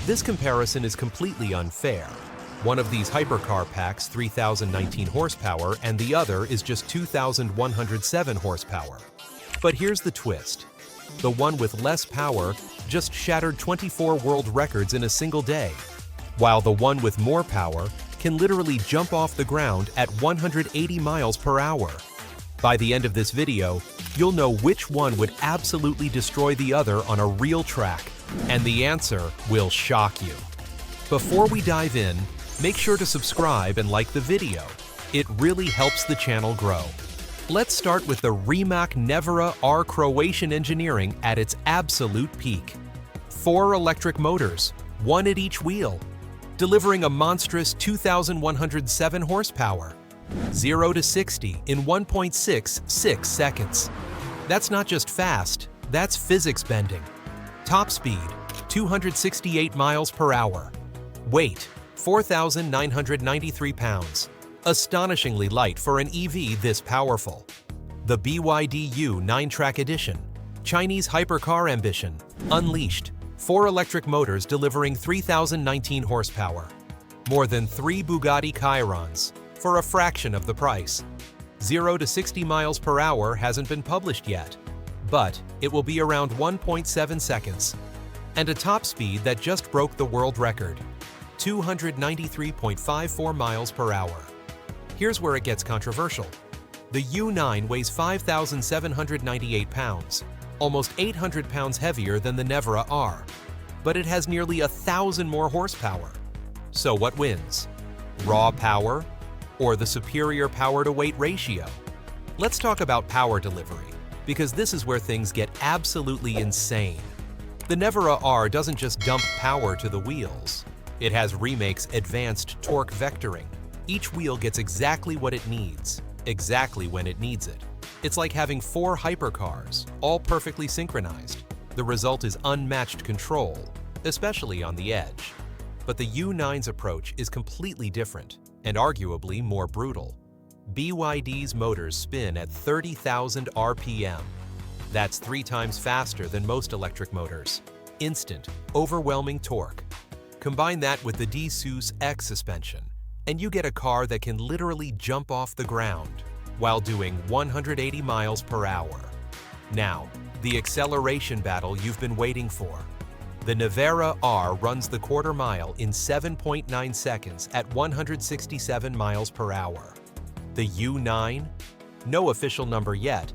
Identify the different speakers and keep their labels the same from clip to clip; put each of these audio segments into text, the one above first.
Speaker 1: This comparison is completely unfair. One of these hypercar packs 3,019 horsepower and the other is just 2,107 horsepower. But here's the twist. The one with less power just shattered 24 world records in a single day, while the one with more power can literally jump off the ground at 180 miles per hour. By the end of this video, you'll know which one would absolutely destroy the other on a real track, and the answer will shock you. Before we dive in, make sure to subscribe and like the video. It really helps the channel grow. Let's start with the Rimac Nevera R Croatian engineering at its absolute peak. 4 electric motors, 1 at each wheel, delivering a monstrous 2,107 horsepower. 0 to 60 in 1.66 seconds. That's not just fast, that's physics bending. Top speed, 268 miles per hour. Weight, 4,993 pounds. Astonishingly light for an EV this powerful. The BYD U9 Track Edition, Chinese hypercar ambition, unleashed. 4 electric motors delivering 3,019 horsepower. More than 3 Bugatti Chiron's for a fraction of the price. 0 to 60 miles per hour hasn't been published yet, but it will be around 1.7 seconds. And a top speed that just broke the world record, 293.54 miles per hour. Here's where it gets controversial. The U9 weighs 5,798 pounds, almost 800 pounds heavier than the Nevera R, but it has nearly 1,000 more horsepower. So what wins? Raw power or the superior power-to-weight ratio? Let's talk about power delivery, because this is where things get absolutely insane. The Nevera R doesn't just dump power to the wheels. It has Rimac's advanced torque vectoring. Each wheel gets exactly what it needs, exactly when it needs it. It's like having 4 hypercars, all perfectly synchronized. The result is unmatched control, especially on the edge. But the U9's approach is completely different, and arguably more brutal. BYD's motors spin at 30,000 RPM. That's 3 times faster than most electric motors. Instant, overwhelming torque. Combine that with the D-Seuss X suspension, and you get a car that can literally jump off the ground while doing 180 miles per hour. Now, the acceleration battle you've been waiting for. The Nevera R runs the quarter mile in 7.9 seconds at 167 miles per hour. The U9? No official number yet,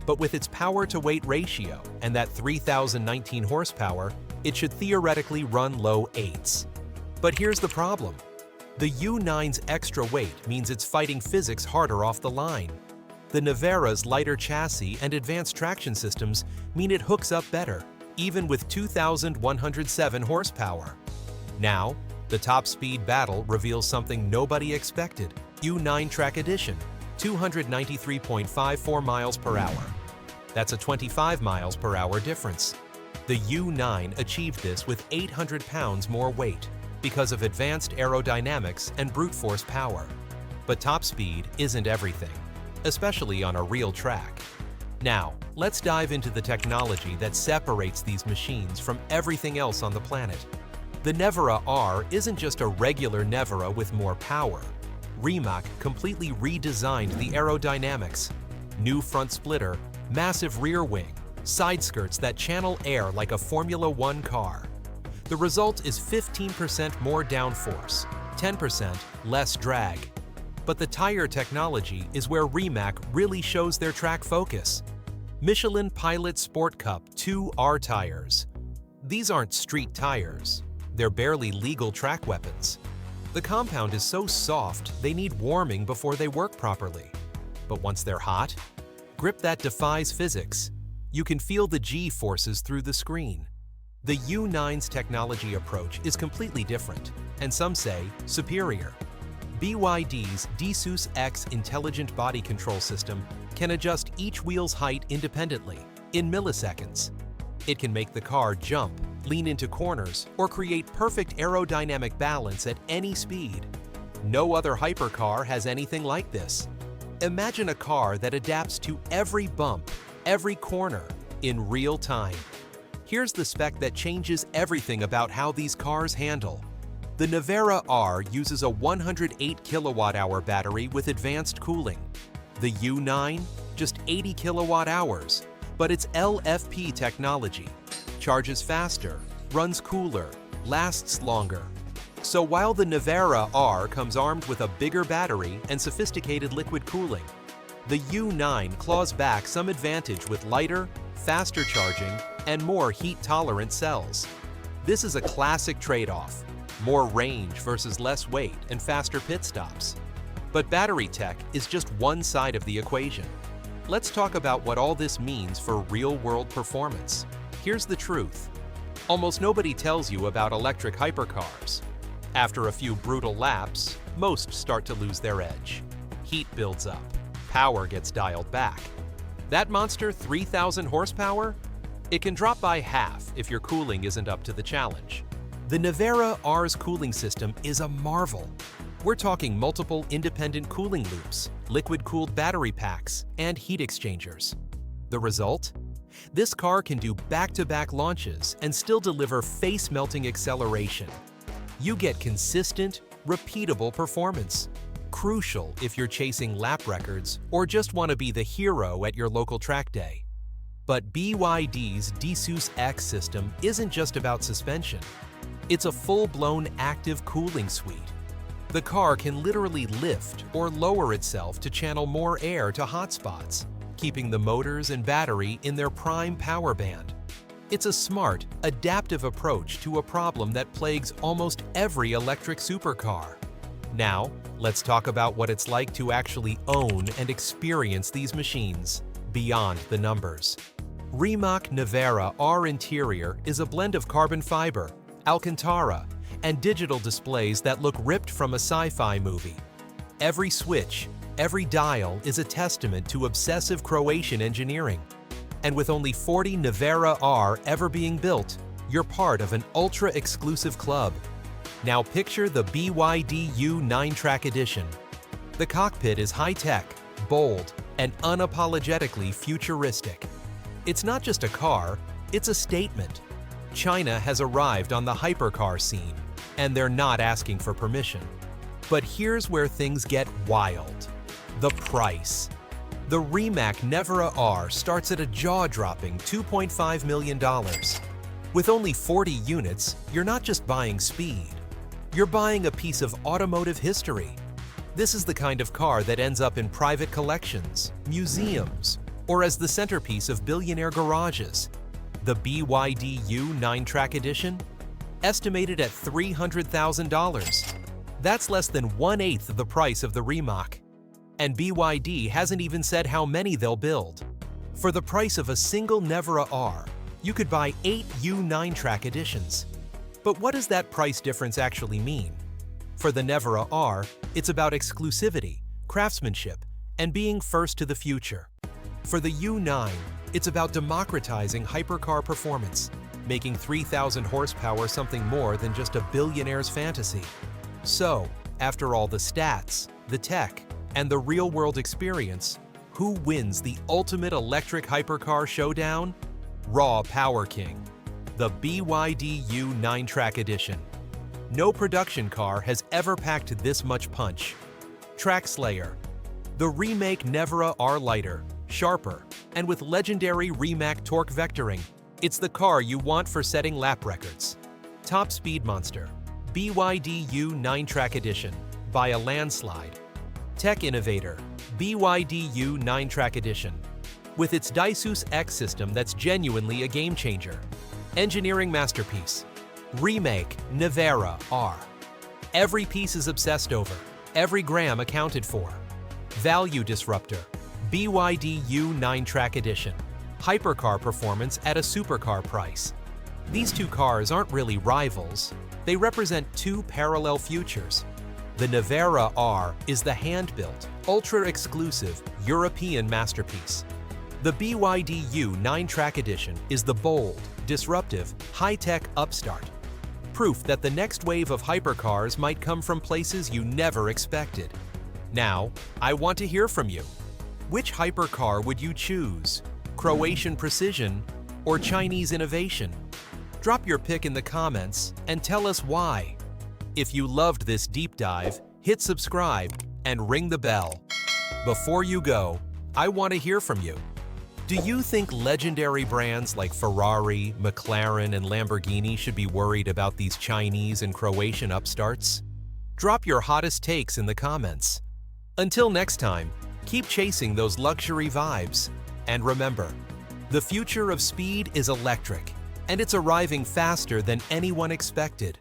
Speaker 1: but with its power-to-weight ratio and that 3,019 horsepower, it should theoretically run low 8s. But here's the problem. The U9's extra weight means it's fighting physics harder off the line. The Nevera's lighter chassis and advanced traction systems mean it hooks up better, even with 2,107 horsepower. Now, the top speed battle reveals something nobody expected. U9 Track Edition, 293.54 miles per hour. That's a 25 miles per hour difference. The U9 achieved this with 800 pounds more weight because of advanced aerodynamics and brute force power. But top speed isn't everything, especially on a real track. Now, let's dive into the technology that separates these machines from everything else on the planet. The Nevera R isn't just a regular Nevera with more power. Rimac completely redesigned the aerodynamics. New front splitter, massive rear wing, side skirts that channel air like a Formula One car. The result is 15% more downforce, 10% less drag. But the tire technology is where Rimac really shows their track focus. Michelin Pilot Sport Cup 2 R tires. These aren't street tires. They're barely legal track weapons. The compound is so soft, they need warming before they work properly. But once they're hot, grip that defies physics. You can feel the G-forces through the screen. The U9's technology approach is completely different, and some say superior. BYD's D-Seuss X intelligent body control system can adjust each wheel's height independently, in milliseconds. It can make the car jump, lean into corners, or create perfect aerodynamic balance at any speed. No other hypercar has anything like this. Imagine a car that adapts to every bump, every corner, in real time. Here's the spec that changes everything about how these cars handle. The Nevera R uses a 108 kilowatt-hour battery with advanced cooling. The U9, just 80 kilowatt-hours, but it's LFP technology. Charges faster, runs cooler, lasts longer. So while the Nevera R comes armed with a bigger battery and sophisticated liquid cooling, the U9 claws back some advantage with lighter, faster charging, and more heat-tolerant cells. This is a classic trade-off: more range versus less weight and faster pit stops. But battery tech is just one side of the equation. Let's talk about what all this means for real-world performance. Here's the truth. Almost nobody tells you about electric hypercars. After a few brutal laps, most start to lose their edge. Heat builds up. Power gets dialed back. That monster 3,000 horsepower? It can drop by half if your cooling isn't up to the challenge. The Nevera R's cooling system is a marvel. We're talking multiple independent cooling loops, liquid-cooled battery packs, and heat exchangers. The result? This car can do back-to-back launches and still deliver face-melting acceleration. You get consistent, repeatable performance. Crucial if you're chasing lap records or just want to be the hero at your local track day. But BYD's D-Seuss X system isn't just about suspension. It's a full-blown active cooling suite. The car can literally lift or lower itself to channel more air to hotspots, keeping the motors and battery in their prime power band. It's a smart, adaptive approach to a problem that plagues almost every electric supercar. Now, let's talk about what it's like to actually own and experience these machines beyond the numbers. Rimac Nevera R interior is a blend of carbon fiber, Alcantara, and digital displays that look ripped from a sci-fi movie. Every switch, every dial is a testament to obsessive Croatian engineering. And with only 40 Nevera R ever being built, you're part of an ultra-exclusive club. Now picture the BYD U9 Track Edition. The cockpit is high-tech, bold, and unapologetically futuristic. It's not just a car, it's a statement. China has arrived on the hypercar scene, and they're not asking for permission. But here's where things get wild. The price. The Rimac Nevera R starts at a jaw-dropping $2.5 million. With only 40 units, you're not just buying speed. You're buying a piece of automotive history. This is the kind of car that ends up in private collections, museums, or as the centerpiece of billionaire garages. The BYD U9 Track Edition? Estimated at $300,000. That's less than 1/8 of the price of the Rimac. And BYD hasn't even said how many they'll build. For the price of a single Nevera R, you could buy 8 U9 Track Editions. But what does that price difference actually mean? For the Nevera R, it's about exclusivity, craftsmanship, and being first to the future. For the U9, it's about democratizing hypercar performance, making 3,000 horsepower something more than just a billionaire's fantasy. So, after all the stats, the tech, and the real-world experience, who wins the ultimate electric hypercar showdown? Raw Power King, the BYD U9 Track Edition. No production car has ever packed this much punch. Track Slayer, the Rimac Nevera R lighter, sharper, and with legendary Rimac torque vectoring. It's the car you want for setting lap records. Top Speed Monster, BYD U9 Track Edition, by a landslide. Tech Innovator, BYD U9 Track Edition, with its D-Seuss X system that's genuinely a game-changer. Engineering masterpiece, Rimac Nevera R. Every piece is obsessed over, every gram accounted for. Value disruptor, BYD U9 Track Edition. Hypercar performance at a supercar price. These two cars aren't really rivals. They represent two parallel futures. The Nevera R is the hand-built, ultra-exclusive European masterpiece. The BYD U9 Track Edition is the bold, disruptive, high-tech upstart. Proof that the next wave of hypercars might come from places you never expected. Now, I want to hear from you. Which hypercar would you choose? Croatian precision or Chinese innovation? Drop your pick in the comments and tell us why. If you loved this deep dive, hit subscribe and ring the bell. Before you go, I want to hear from you. Do you think legendary brands like Ferrari, McLaren, and Lamborghini should be worried about these Chinese and Croatian upstarts? Drop your hottest takes in the comments. Until next time, keep chasing those luxury vibes. And remember, the future of speed is electric, and it's arriving faster than anyone expected.